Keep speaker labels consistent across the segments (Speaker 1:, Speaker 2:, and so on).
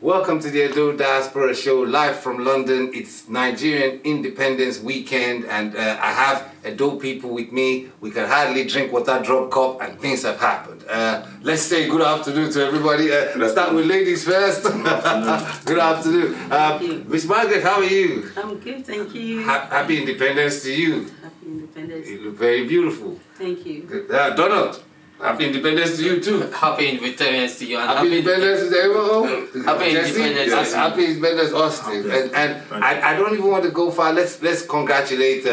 Speaker 1: Welcome to the Edo Diaspora Show, live from London. It's Nigerian Independence Weekend, and I have Edo people with me. We can hardly drink water, drop cup, and things have happened. Let's say good afternoon to everybody. Let's start with ladies first. Good afternoon. Miss Margaret, how are you?
Speaker 2: I'm good, thank you.
Speaker 1: Happy Independence to you.
Speaker 2: Happy Independence.
Speaker 1: You look very beautiful.
Speaker 2: Thank you.
Speaker 1: Donald. Happy Independence to you too.
Speaker 3: Happy Independence to you. And
Speaker 1: happy Independence to everyone.
Speaker 3: Happy Independence.
Speaker 1: Happy Independence, Austin. And I don't even want to go far. Let's congratulate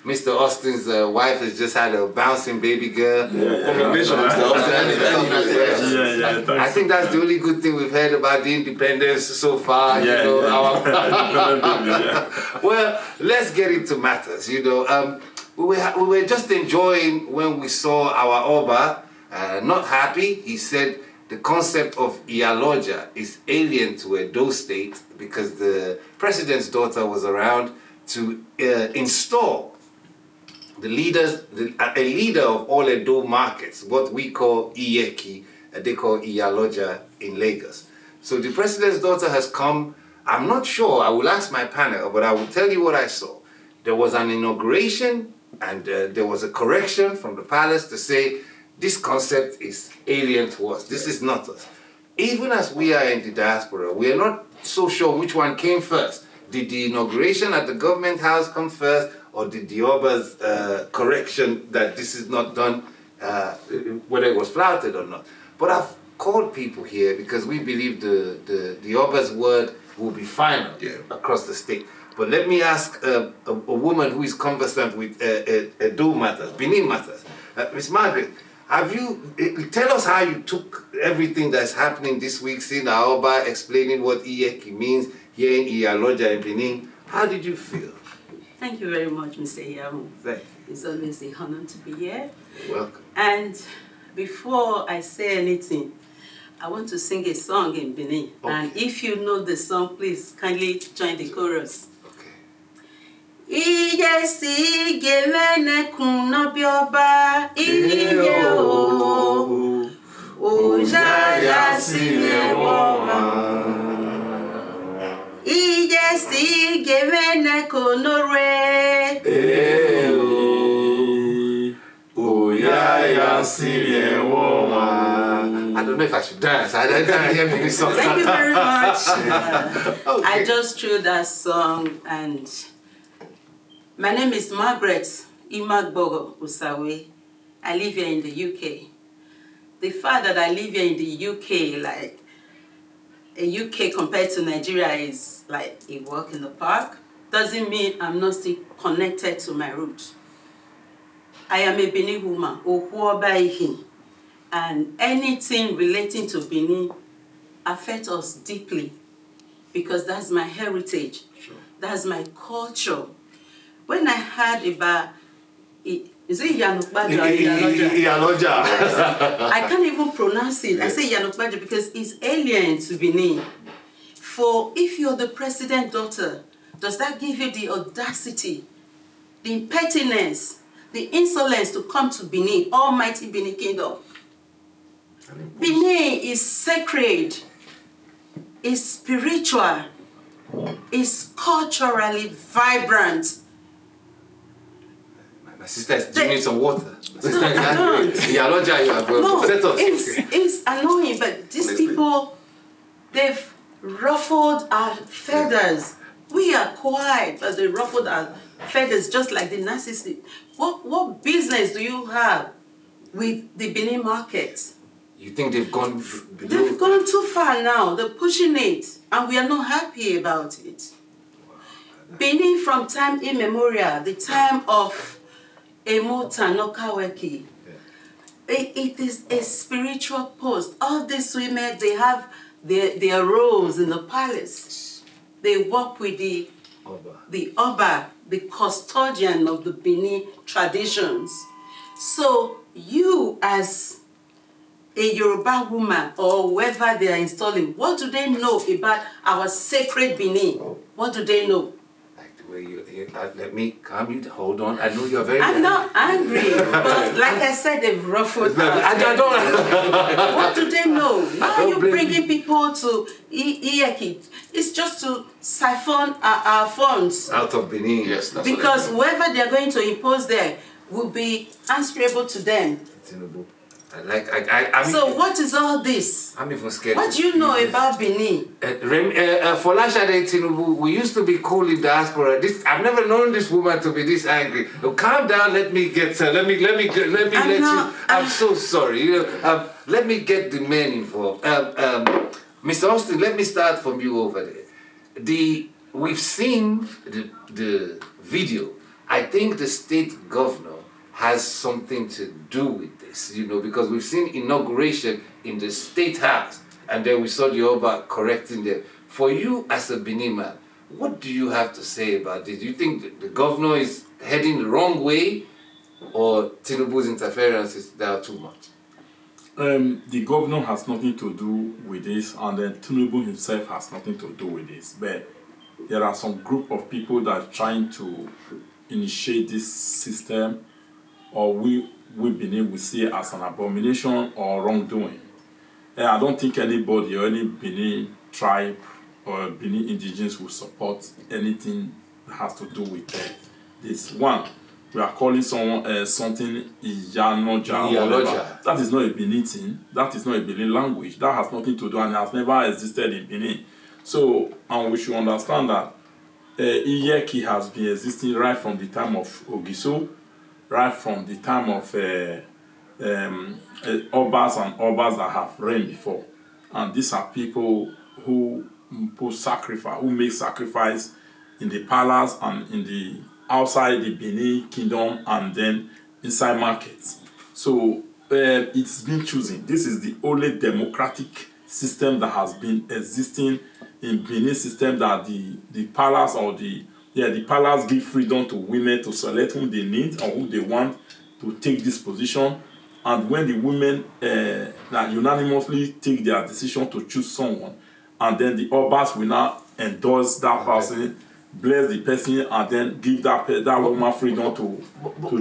Speaker 1: Mr. Austin's wife has just had a bouncing baby girl. Congratulations, Mr. Austin. I think that's the only good thing we've heard about the independence so far. Well, let's get into matters. We were just enjoying when we saw our Oba. Not happy. He said the concept of Iyaloja is alien to Edo State because the president's daughter was around to install a leader of all Edo markets, what we call Iyeki, they call Iyaloja in Lagos. So the president's daughter has come. I'm not sure, I will ask my panel, but I will tell you what I saw. There was an inauguration and there was a correction from the palace to say, this concept is alien to us. This is not us. Even as we are in the diaspora, we are not so sure which one came first. Did the inauguration at the government house come first, or did the Oba's correction that this is not done, whether it was flouted or not? But I've called people here because we believe the Oba's word will be final across the state. But let me ask a woman who is conversant with Edo matters, Benin matters. Miss Margaret, tell us how you took everything that's happening this week, seeing our Oba explaining what Iyeki means here in Iyaloja in Benin. How did you feel?
Speaker 2: Thank you very much, Mr. Iyamo.
Speaker 1: Thank you.
Speaker 2: It's always a honor to be here.
Speaker 1: You're welcome.
Speaker 2: And before I say anything, I want to sing a song in Benin. Okay. And if you know the song, please kindly join the chorus. Iye si gemene kuno bioba iye o ojaya si woma iye si gemene kuno re
Speaker 1: ojaya si woma. I don't know if I should dance. I didn't hear me this song.
Speaker 2: Thank you very much. Okay. I just threw that song and my name is Margaret Imagbogo Usawe. I live here in the UK. The fact that I live here in the UK, like a UK compared to Nigeria is like a walk in the park, doesn't mean I'm not still connected to my roots. I am a Benin woman, and anything relating to Benin affects us deeply because that's my heritage, that's my culture. When I heard about it, is it Iyaloja? I can't even pronounce it. I say Iyaloja because it's alien to Benin. For if you're the president's daughter, does that give you the audacity, the impertinence, the insolence to come to Benin, almighty Benin Kingdom? Benin is sacred, is spiritual, is culturally vibrant.
Speaker 1: My sister is giving me some water.
Speaker 2: Iyaloja,
Speaker 1: you have upset us.
Speaker 2: It's annoying, but these people, they've ruffled our feathers. We are quiet, but they ruffled our feathers just like the Nazis did. What business do you have with the Benin market?
Speaker 1: You think they've gone below?
Speaker 2: They've gone too far now. They're pushing it, and we are not happy about it. Benin, from time immemorial, the time of Emota Nokaweki, it is a spiritual post. All these women, they have their roles in the palace. They work with the Oba, the custodian of the Benin traditions. So you as a Yoruba woman or whoever they are installing, what do they know about our sacred Benin? What do they know?
Speaker 1: like the way you let me calm you. Hold on. I know you're very.
Speaker 2: I'm not angry, but like I said, they've ruffled.
Speaker 1: I don't.
Speaker 2: What do they know? Why are
Speaker 1: don't
Speaker 2: you
Speaker 1: blame
Speaker 2: bringing people to Iyeki? It's just to siphon our funds.
Speaker 1: Out of Benin.
Speaker 4: Yes, that's
Speaker 2: Because whoever they're going to impose there will be answerable to them.
Speaker 1: Tinubu. I mean,
Speaker 2: So what is all this?
Speaker 1: I'm even scared.
Speaker 2: What do you know about Benin?
Speaker 1: Folashade Tinubu, we used to be cool in diaspora. I've never known this woman to be this angry. Oh, calm down. Let me get her. Let me let you. I'm so sorry. Let me get the men involved. Mr. Austin, let me start from you over there. We've seen the video. I think the state governor has something to do with this, because we've seen inauguration in the State House, and then we saw the Oba correcting them. For you as a Benin man, what do you have to say about this? Do you think the governor is heading the wrong way, or Tinubu's interference is there too much?
Speaker 5: The governor has nothing to do with this, and then Tinubu himself has nothing to do with this. But there are some group of people that are trying to initiate this system, or we Benin will see it as an abomination or wrongdoing. And I don't think anybody or any Benin tribe or Benin indigenous will support anything that has to do with this. One, we are calling someone something Iyaloja. That is not a Benin thing. That is not a Benin language. That has nothing to do, and has never existed in Benin. So, and we should understand that Iyeki has been existing right from the time of Ogiso, right from the time of Obas and Obas that have reigned before. And these are people who make sacrifice in the palace and in the outside the Benin kingdom, and then inside markets. So it's been chosen. This is the only democratic system that has been existing in Benin system, that the palace or the palace give freedom to women to select whom they need or who they want to take this position. And when the women unanimously take their decision to choose someone, and then the Obas will now endorse that person, bless the person, and then give that woman freedom to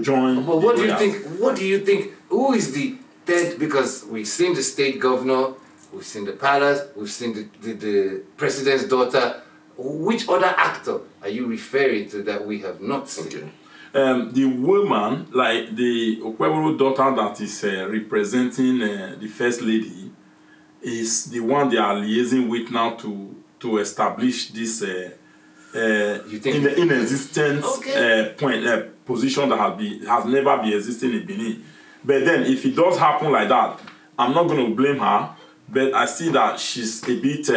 Speaker 5: join.
Speaker 1: But what do you think? What do you think? Who is the third? Because we've seen the state governor, we've seen the palace, we've seen the president's daughter. Which other actor are you referring to that we have not seen?
Speaker 5: Okay. The woman, like the Okweboro daughter that is representing the first lady, is the one they are liaising with now to establish this inexistent position that has never been existing in Benin. But then, if it does happen like that, I'm not going to blame her. But I see that she's a bit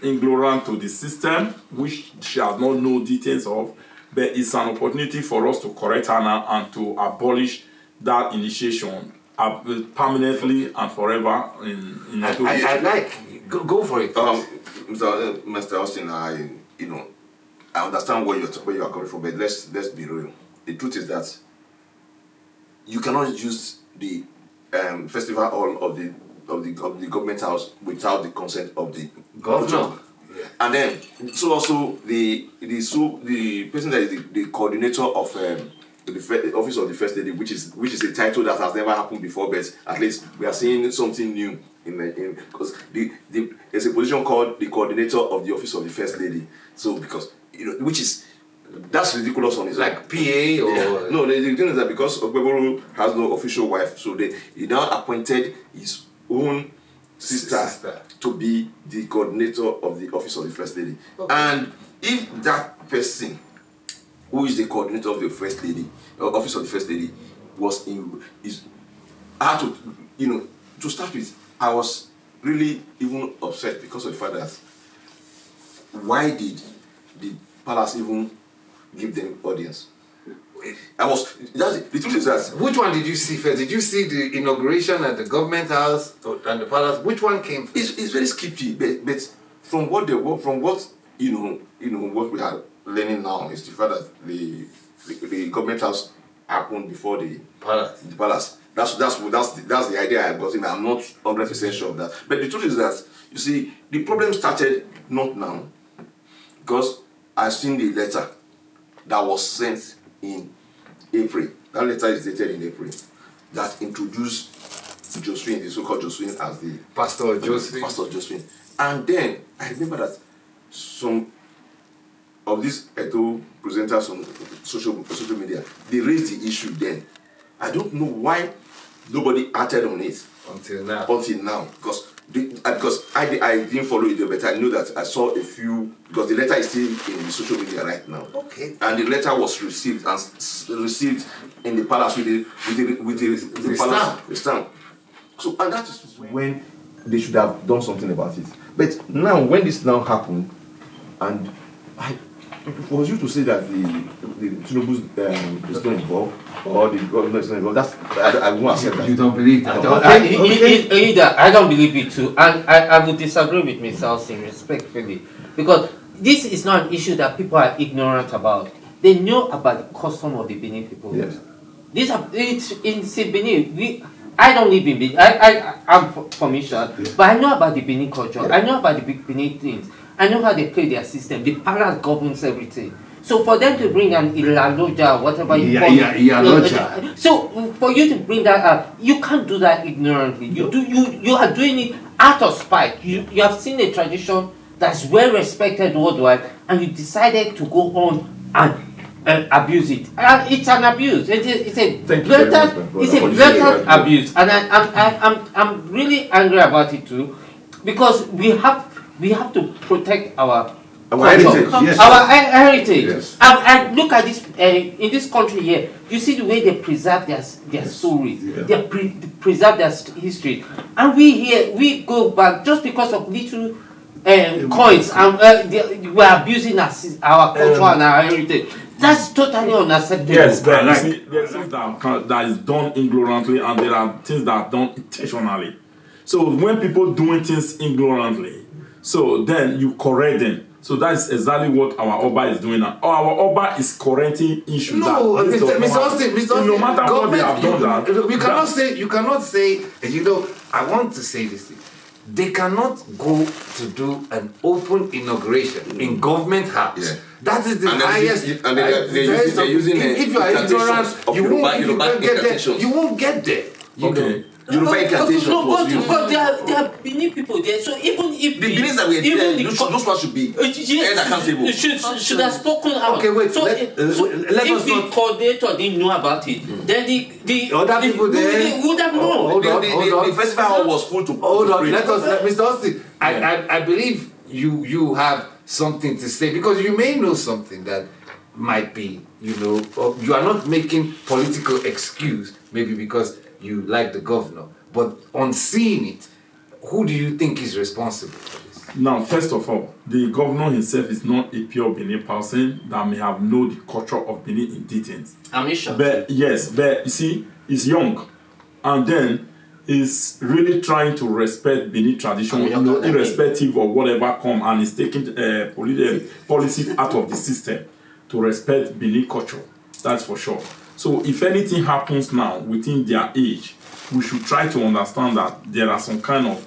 Speaker 5: ignorant to the system, which she has not known details of. But it's an opportunity for us to correct her now and to abolish that initiation permanently and forever in Edo.
Speaker 1: I like. Go for it.
Speaker 4: Mr. Austin, I understand where you are coming from, but let's be real. The truth is that you cannot use the festival hall of the government house without the consent of the governor. And then, so also the person that is the coordinator of the office of the first lady, which is a title that has never happened before, but at least we are seeing something new because there's a position called the coordinator of the office of the first lady. So because that's ridiculous on its
Speaker 1: like PA or
Speaker 4: no, the thing is that because Okweboro has no official wife, so he now appointed his own sister to be the coordinator of the office of the first lady. Okay. And if that person who is the coordinator of the first lady, office of the first lady, to start with, I was really even upset because of the fact that why did the palace even give them audience? The truth is that.
Speaker 1: Which one did you see first? Did you see the inauguration at the government house and the palace? Which one came first?
Speaker 4: It's very skippy, but from what what we are learning now is the fact that the government house happened before the palace. That's the idea I got in. I'm not 100% sure of that. But the truth is that, you see, the problem started not now, because I've seen the letter that was sent in April. That letter is dated in April. That introduced Josephine, the so-called Josephine, as the
Speaker 1: Pastor Josephine.
Speaker 4: Pastor Josephine. And then I remember that some of these Edo presenters on social media, they raised the issue then. I don't know why nobody acted on it
Speaker 1: Until now.
Speaker 4: Because I didn't follow it, but I know that I saw a few, because the letter is still in the social media right now.
Speaker 1: Okay.
Speaker 4: And the letter was received in the palace with the palace stamp. So, and that is when they should have done something about it. But now, when this now happened, and for you to say that the Tinubu is not involved, or the government is not involved, I won't accept that.
Speaker 1: You don't believe that?
Speaker 3: I don't believe it too, and I would disagree with Mr. Austin respectfully, because this is not an issue that people are ignorant about. They know about the custom of the Benin people.
Speaker 4: Yes.
Speaker 3: It's in Benin. I don't live in Benin. I'm from Isha, but I know about the Benin culture.
Speaker 4: Yeah.
Speaker 3: I know about the Benin things. I know how they play their system. The palace governs everything. So for them to bring an Iyaloja, whatever you call it,
Speaker 1: Iyaloja.
Speaker 3: so for you to bring that up, you can't do that ignorantly. You are doing it out of spite. You have seen a tradition that's well respected worldwide, and you decided to go on and abuse it. And it's an abuse. It's a blatant abuse, and I'm really angry about it too, because we have to protect our
Speaker 4: heritage.
Speaker 1: Yes.
Speaker 3: Our heritage.
Speaker 1: Yes.
Speaker 3: And look at this in this country here. You see the way they preserve their stories.
Speaker 1: Yeah.
Speaker 3: They preserve their history. And we go back just because of little coins, and we are abusing our culture and our heritage. That's totally unacceptable.
Speaker 5: Yes, but you see, there's things that is done ignorantly, and there are things that are done intentionally. So when people doing things ignorantly, so then you correct them. So that's exactly what our Oba is doing now. Our Oba is correcting issues.
Speaker 1: No, Mr. Austin,
Speaker 5: no matter what they have done that.
Speaker 1: You cannot say, I want to say this thing. They cannot go to do an open inauguration in government house.
Speaker 4: Yeah.
Speaker 1: That is the
Speaker 4: And
Speaker 1: highest.
Speaker 4: they're using
Speaker 1: if you are ignorant, you won't get there. You know.
Speaker 4: Yoruba incantation
Speaker 3: but there are Benin people there, so even if
Speaker 4: the Benins that were there, those ones should be held accountable.
Speaker 3: Should have spoken out.
Speaker 1: Okay, wait.
Speaker 3: So
Speaker 1: Let
Speaker 3: if
Speaker 1: us
Speaker 3: the
Speaker 1: not.
Speaker 3: coordinator didn't know about it, then the
Speaker 1: Other people there
Speaker 3: would have known.
Speaker 1: Hold on.
Speaker 4: The festival hall was full to.
Speaker 1: Hold on. Mr. Austin. I believe you have something to say, because you may know something that might be, or you are not making political excuse, maybe because you like the governor, but on seeing it, who do you think is responsible for this?
Speaker 5: Now, first of all, the governor himself is not a pure Benin person that may have known the culture of Benin in details.
Speaker 3: I'm sure.
Speaker 5: But yes, but you see, he's young, and then he's really trying to respect Benin tradition, irrespective of whatever come, and he's taking policy out of the system to respect Benin culture. That's for sure. So if anything happens now within their age, we should try to understand that there are some kind of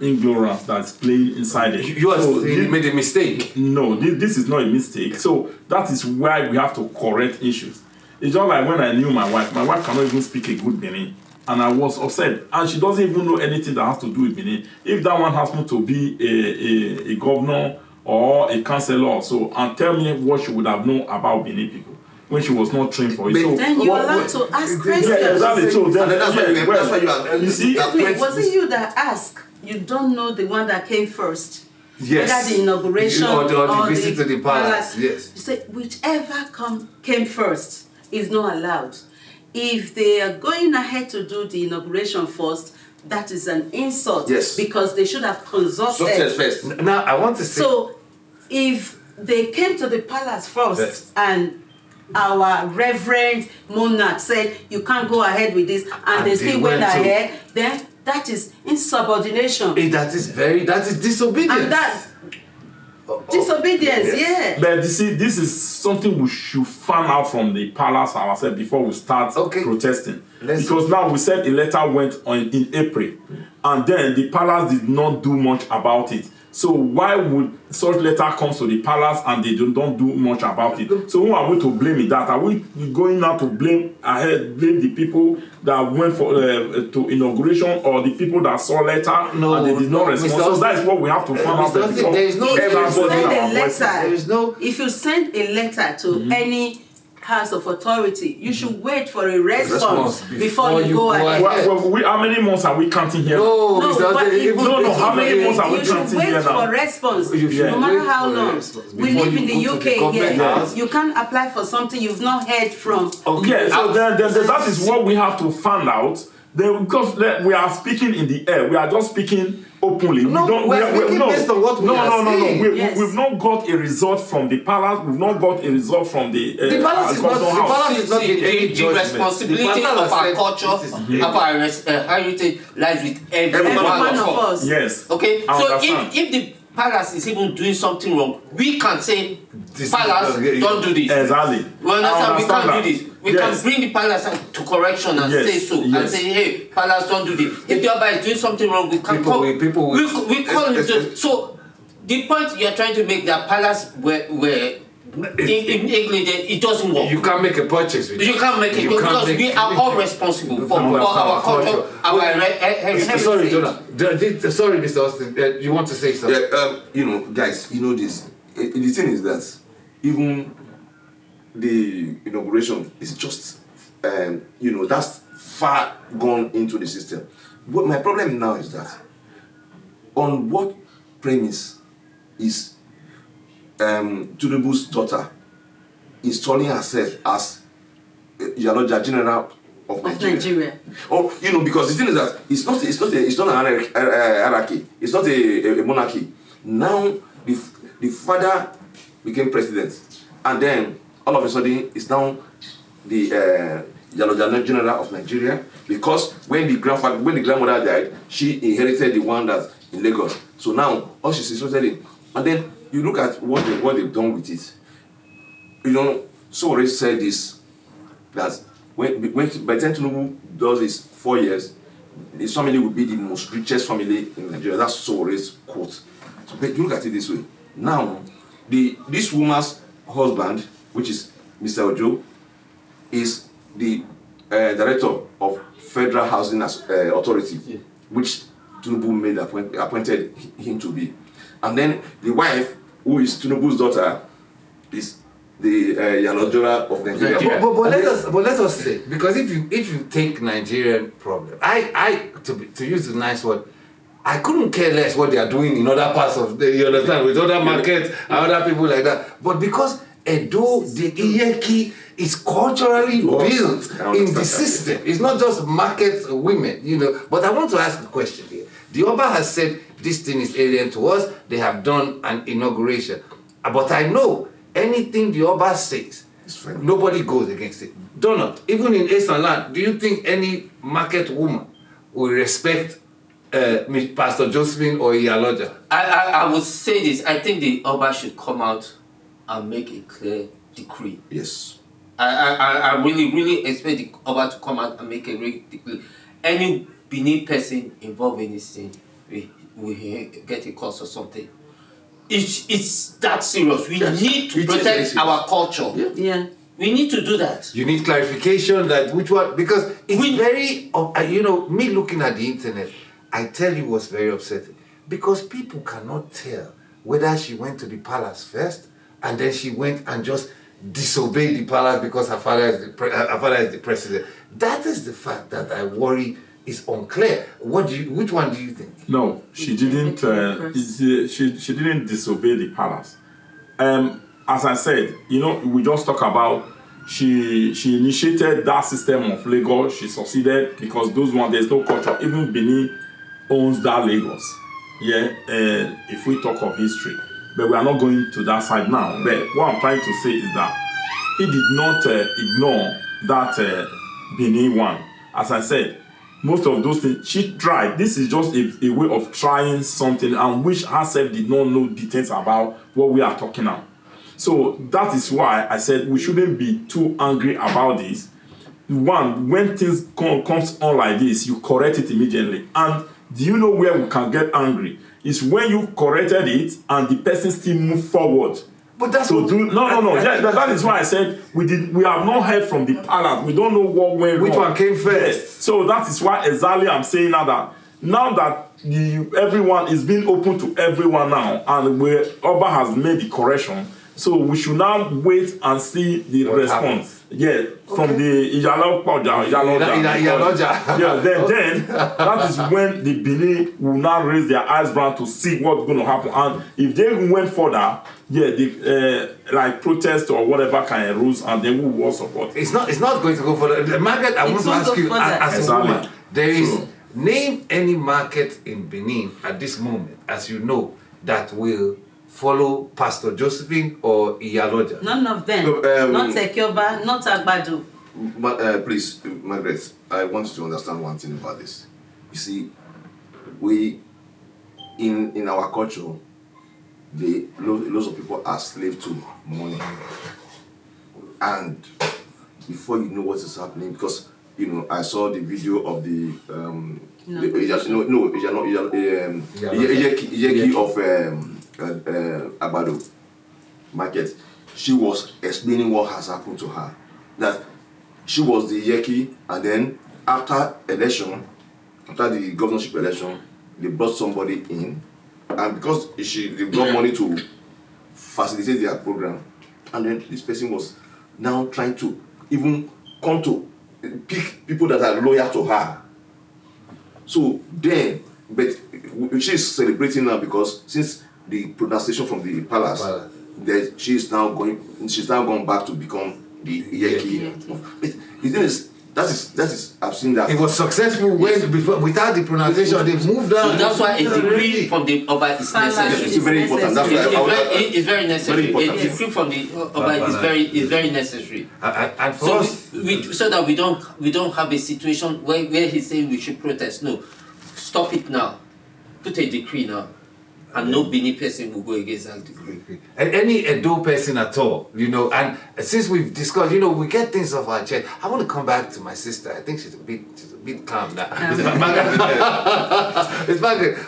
Speaker 5: ignorance that's playing inside it.
Speaker 1: You made a mistake.
Speaker 5: No, this is not a mistake. So that is why we have to correct issues. It's just like when I knew my wife. My wife cannot even speak a good Benin, and I was upset. And she doesn't even know anything that has to do with Benin. If that one happens to be a governor or a councillor, and tell me what she would have known about Benin people when she was not trained for it. So
Speaker 2: then you're allowed to ask questions.
Speaker 5: Yeah, exactly. So
Speaker 4: That's why you are.
Speaker 5: You see,
Speaker 2: Was it you that asked? You don't know the one that came first.
Speaker 1: Yes.
Speaker 2: Whether the inauguration
Speaker 1: or the visit to the palace. Yes.
Speaker 2: You say whichever came first is not allowed. If they are going ahead to do the inauguration first, that is an insult.
Speaker 4: Yes.
Speaker 2: Because they should have consulted.
Speaker 4: First.
Speaker 1: Now I want to say.
Speaker 2: So if they came to the palace first
Speaker 1: Yes.
Speaker 2: and our reverend monarch said you can't go ahead with this, and they still went ahead, then that is insubordination.
Speaker 1: That is disobedience.
Speaker 2: And that's disobedience, yeah.
Speaker 5: But you see, this is something we should find out from the palace ourselves before we start protesting. Because now we said a letter went on in April, and then the palace did not do much about it. So why would such letter come to the palace and they don't do much about it? So who are we to blame in that? Are we going now to blame the people that went for to inauguration, or the people that saw letter and they did not respond? So that is what we have to find out.
Speaker 1: There is no
Speaker 2: If you send a letter to any house of authority, you should wait for a response before you go ahead.
Speaker 5: Well, how many months are we counting here?
Speaker 2: How
Speaker 5: many months are we
Speaker 2: you should
Speaker 5: counting
Speaker 2: wait
Speaker 5: here
Speaker 2: for
Speaker 5: now?
Speaker 2: response,
Speaker 1: Yeah.
Speaker 2: no matter how long. We live in the UK here.
Speaker 1: House.
Speaker 2: You can't apply for something you've not heard from.
Speaker 5: Yeah, so then that is what we have to find out. Because we are speaking in the air, we are just speaking openly.
Speaker 1: We're speaking based on what we are saying.
Speaker 2: Yes.
Speaker 5: We've not got a result from the palace. We've not got a result from the
Speaker 1: palace is not. The palace is not in any
Speaker 3: The
Speaker 1: judgment.
Speaker 3: responsibility
Speaker 1: The
Speaker 3: of
Speaker 1: palace
Speaker 3: our
Speaker 1: said
Speaker 3: culture,
Speaker 1: this is
Speaker 3: of our heritage lies with every one of us.
Speaker 5: Yes.
Speaker 3: Okay,
Speaker 5: I
Speaker 3: so
Speaker 5: understand.
Speaker 3: if the palace is even doing something wrong, we can say, palace, don't do this.
Speaker 5: Exactly.
Speaker 3: We understand, we can't
Speaker 5: that.
Speaker 3: do this. We
Speaker 5: Yes.
Speaker 3: can bring the palace to correction and
Speaker 5: Yes,
Speaker 3: say so. And
Speaker 5: yes.
Speaker 3: say, hey, palace, don't do this. If the Oba is doing something wrong, we can call we call him to. So the point you're trying to make, that palace were in English, it doesn't work.
Speaker 1: You can't make a purchase with
Speaker 3: You can't make it, because we are all responsible for our culture, our heritage.
Speaker 1: Sorry, Jonah. Sorry, Mr. Austin. You want to say something?
Speaker 4: Yeah, guys, this. The thing is that even the inauguration is just, that's far gone into the system. But my problem now is that on what premise is Tinubu's daughter installing herself as Iyaloja General of Nigeria? Oh, because the thing is that it's not an hierarchy. It's not a monarchy. Now the father became president, and then all of a sudden it's now the Iyaloja General of Nigeria, because when the grandmother died, she inherited the one that's in Lagos. So now all she's interested in, and then you look at what they've done with it. So already said this, that when by the time Tinubu does his 4 years, his family will be the most richest family in Nigeria. That's so already quote. So but you look at it this way. Now, this woman's husband, which is Mr. Ojo, is the director of Federal Housing Authority, which Tinubu appointed him to be. And then the wife, who is Tinubu's daughter, is the Iyaloja of Nigeria.
Speaker 1: But let us say, because if you take Nigerian problem, I to use the nice word, I couldn't care less what they are doing in other parts of you understand, with other markets and other people like that. But because Edo, the Iyeki is culturally built in the system. It's not just market women, But I want to ask a question here. The Oba has said this thing is alien to us. They have done an inauguration. But I know anything the Oba says, nobody goes against it. Donald, even in Eastern land, do you think any market woman will respect Pastor Josephine or Iyaloja?
Speaker 3: I would say this. I think the Oba should come out and make a clear decree.
Speaker 4: Yes.
Speaker 3: I really expect the Oba to come out and make a real decree. Any Benin person involved in this thing, we get a course or something. It's that serious. We need to protect our culture.
Speaker 2: Yeah.
Speaker 3: We need to do that.
Speaker 1: You need clarification that which one, because it's very, me looking at the internet, I tell you what's very upsetting. Because people cannot tell whether she went to the palace first and then she went and just disobeyed the palace because her father is the president. That is the fact that I worry is unclear. Which one do you think?
Speaker 5: No, she didn't. She didn't disobey the palace. As I said, we just talk about she initiated that system of Lagos. She succeeded because there's no culture. Even Benin owns that Lagos. Yeah, if we talk of history, but we are not going to that side now. But what I'm trying to say is that he did not ignore that Benin one. As I said, most of those things she tried. This is just a way of trying something, and which herself did not know details about what we are talking about. So that is why I said we shouldn't be too angry about this. One, when things comes on like this, you correct it immediately. And do you know where we can get angry? It's when you corrected it and the person still move forward.
Speaker 1: But that's
Speaker 5: So no. Yeah, that is why I said we have not heard from the palace. We don't know what went wrong.
Speaker 1: Which one came first?
Speaker 5: Yes. So that is why exactly I'm saying now that everyone is being open to everyone now, and where Oba has made the correction. So we should now wait and see the response.
Speaker 1: Happens?
Speaker 5: Yeah, from the Iyaloja. Yeah, then that is when the Benin will now raise their eyebrow to see what's going to happen. And if they went further, like protest or whatever kind of rules, and then we will support.
Speaker 1: It's not going to go further. Margaret, I want to ask you, as a woman, there is name any market in Benin at this moment, as you know, that will follow Pastor Josephine or Iyaloja?
Speaker 2: None of them. Not Ekioba, not Agbado.
Speaker 4: But please, Margaret, I want you to understand one thing about this. You see, we in our culture, lots of people are slave to money, and before you know what is happening, because I saw the video of the Iyeki of Agbado market. She was explaining what has happened to her. That she was the Iyeki, and then after the governorship election, they brought somebody in, and because they got money to facilitate their program, and then this person was now trying to even come to pick people that are loyal to her. So then, but she's celebrating now because since the pronunciation from the palace, that she's now gone back to become the Iyeki. But the thing is, that is I've seen that
Speaker 1: it was successful without the pronunciation. They moved on.
Speaker 3: So that's why a degree from the Oba is necessary.
Speaker 4: It's very important. That's why
Speaker 3: it's very necessary.
Speaker 4: Very
Speaker 3: A degree from the Oba is very necessary.
Speaker 1: And for
Speaker 3: So
Speaker 1: us,
Speaker 3: so that we don't have a situation where he's saying we should protest. No, stop it now. Put a decree now. And no Benin person will go against that decree.
Speaker 1: And any Edo person at all, and since we've discussed, we get things off our chest. I want to come back to my sister. I think she's a bit calm now. It's Margaret.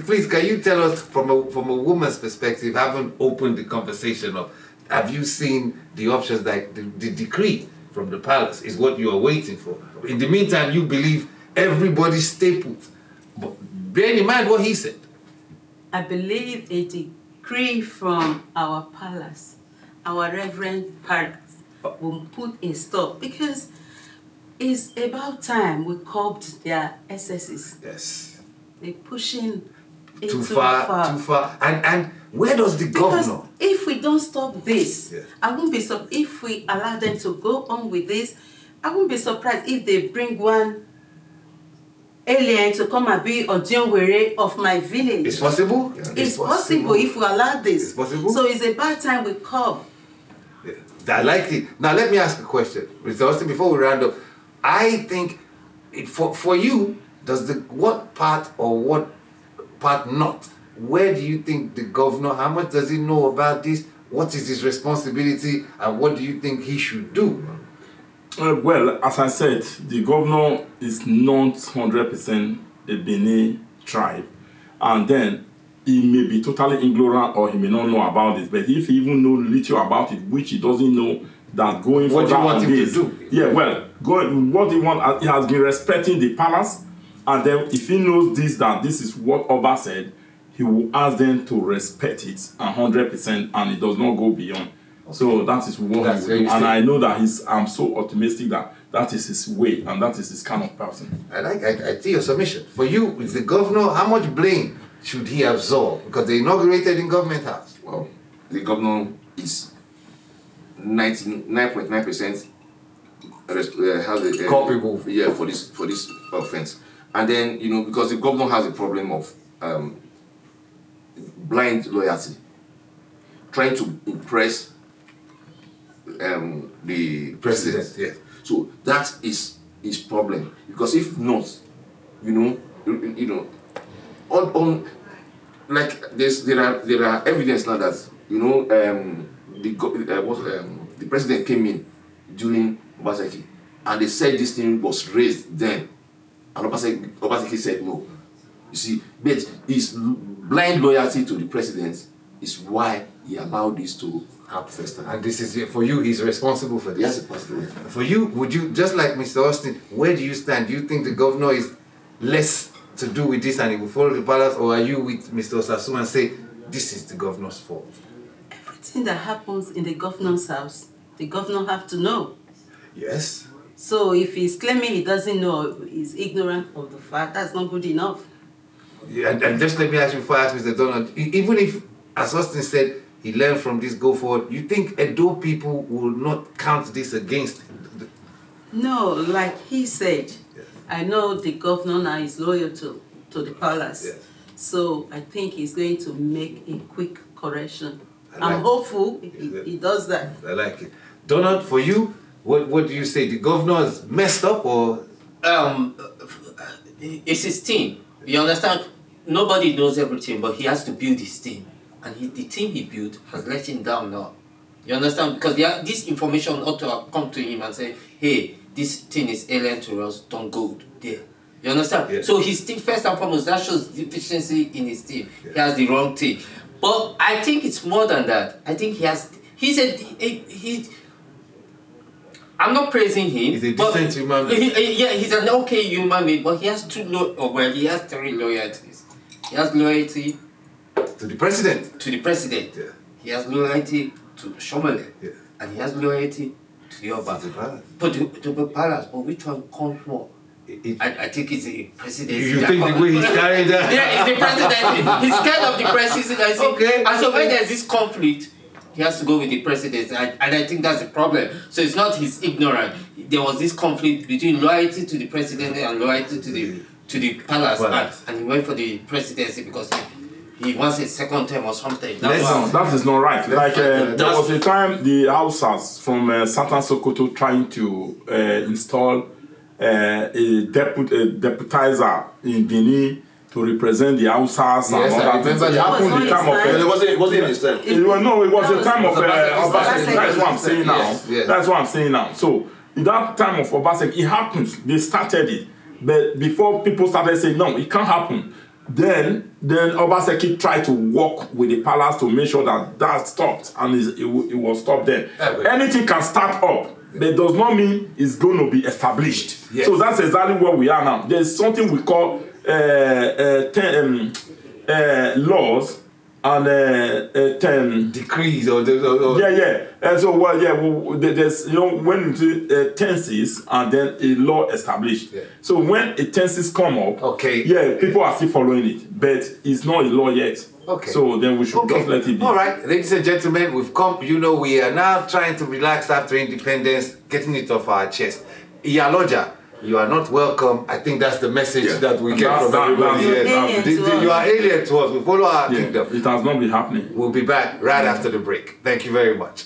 Speaker 1: Please, can you tell us from a woman's perspective, having opened the conversation up, have you seen the options like the decree from the palace is what you are waiting for? In the meantime, you believe everybody stay put. But bear in mind what he said.
Speaker 2: I believe a decree from our palace, our reverend palace, will put a stop, because it's about time we curbed their excesses.
Speaker 1: Yes.
Speaker 2: They're pushing it
Speaker 1: Too far. And where does the governor?
Speaker 2: If we don't stop this,
Speaker 1: Yeah.
Speaker 2: I won't be surprised if we allow them to go on with this. I won't be surprised if they bring one alien to come and be Odionwere of my village.
Speaker 1: It's possible?
Speaker 2: It's possible if we allow this.
Speaker 1: It's possible?
Speaker 2: So it's about time we curb.
Speaker 1: Yeah. I like it. Now let me ask a question. Mr. Austin, before we round up, I think for you, what part not? Where do you think the governor, how much does he know about this? What is his responsibility, and what do you think he should do?
Speaker 5: Well, as I said, the governor is not 100% a Benin tribe, and then he may be totally ignorant or he may not know about this. But if he even knows little about it, which he doesn't know, that going
Speaker 1: what
Speaker 5: further
Speaker 1: do you want
Speaker 5: on
Speaker 1: him
Speaker 5: this,
Speaker 1: to do?
Speaker 5: Yeah, well, what he wants, he has been respecting the palace, and then if he knows that this is what Oba said, he will ask them to respect it 100%, and it does not go beyond. So that is what he will do. And I know that I'm so optimistic that is his way, and that is his kind of person.
Speaker 1: I see your submission. For you, with the governor, how much blame should he absorb? Because they inaugurated in Government House.
Speaker 4: Well, the governor is 99.9%
Speaker 1: culpable.
Speaker 4: Yeah, for this offense. And then because the governor has a problem of blind loyalty, trying to impress the president.
Speaker 1: Yes.
Speaker 4: So that is his problem. Because if not, like there are evidence now that the president came in during Obaseki, and they said this thing was raised then, and Obaseki said no. You see, but his blind loyalty to the president is why he allowed this to happen first time.
Speaker 1: And this is for you, he's responsible for this.
Speaker 4: Yes, possibly.
Speaker 1: For you, would you, just like Mr. Austin, where do you stand? Do you think the governor is less to do with this and he will follow the palace, or are you with Mr. Osasu and say, this is the governor's fault?
Speaker 2: Everything that happens in the governor's house, the governor have to know.
Speaker 1: Yes.
Speaker 2: So if he's claiming he doesn't know, he's ignorant of the fact, that's not good enough.
Speaker 1: Yeah, and just let me ask you before I ask Mr. Donald, even if, as Austin said, he learned from this go forward, you think Edo people will not count this against him?
Speaker 2: No, like he said, I know the governor now is loyal to the palace.
Speaker 1: Yes.
Speaker 2: So I think he's going to make a quick correction.
Speaker 1: I
Speaker 2: I'm hopeful he does that.
Speaker 1: I like it. Donald, for you, what do you say? The governor is messed up, or?
Speaker 3: It's his team. You understand? Nobody knows everything, but he has to build his team. And the team he built has let him down now. You understand? Because this information ought to have come to him and say, hey, this thing is alien to us, don't go there. You understand?
Speaker 1: Yeah.
Speaker 3: So his team, first and foremost, that shows deficiency in his team.
Speaker 1: Yeah.
Speaker 3: He has the wrong team. But I think it's more than that. I think I'm not praising him.
Speaker 1: He's a decent human being.
Speaker 3: He's an okay human being, but he has he has three loyalties. He has loyalty
Speaker 1: To the president.
Speaker 3: to the president.
Speaker 1: Yeah.
Speaker 3: He has loyalty to Shomole.
Speaker 1: Yeah.
Speaker 3: And he has loyalty to the Oba.
Speaker 1: To the palace.
Speaker 3: But to the palace, but which one comes more?
Speaker 1: It-
Speaker 3: I think it's the presidency.
Speaker 1: You think the way he's carrying that?
Speaker 3: Yeah, it's the presidency. He's scared of the presidency.
Speaker 1: Okay.
Speaker 3: And so when there's this conflict, he has to go with the presidency. And I think that's the problem. So it's not he's ignorant. There was this conflict between loyalty to the president and loyalty to the palace. And he went for the presidency because he wants a second term or something.
Speaker 5: That is not right. Like there was a time the Hausas from Southern Sokoto trying to install a deputizer in Benin to represent the Hausas and
Speaker 1: Yes,
Speaker 5: all
Speaker 1: I
Speaker 5: that.
Speaker 1: remember
Speaker 5: It
Speaker 1: that.
Speaker 5: happened in the time of
Speaker 4: It wasn't in his time.
Speaker 5: it was the time of Obaseki. That's what I'm saying now.
Speaker 1: Yes, yes.
Speaker 5: That's what I'm saying now. So in that time of Obaseki, it happens. They started it, but before people started saying no, it can't happen. Then Obaseki tried to work with the palace to make sure that stopped, and it was stopped there. Anything can start up, but does not mean it's going to be established.
Speaker 1: Yes.
Speaker 5: So that's exactly where we are now. There's something we call laws and
Speaker 1: Decrees or
Speaker 5: there's when tenses and then a law established.
Speaker 1: Yeah.
Speaker 5: So when a tenses come up,
Speaker 1: Okay.
Speaker 5: people are still following it, but it's not a law yet.
Speaker 1: Okay.
Speaker 5: So then we should just let it be.
Speaker 1: All right, ladies and gentlemen, we've come. We are now trying to relax after independence, getting it off our chest. Iyaloja, you are not welcome. I think that's the message that we get from everybody here. You are alien to us. We follow our kingdom.
Speaker 5: It has not been happening.
Speaker 1: We'll be back right after the break. Thank you very much.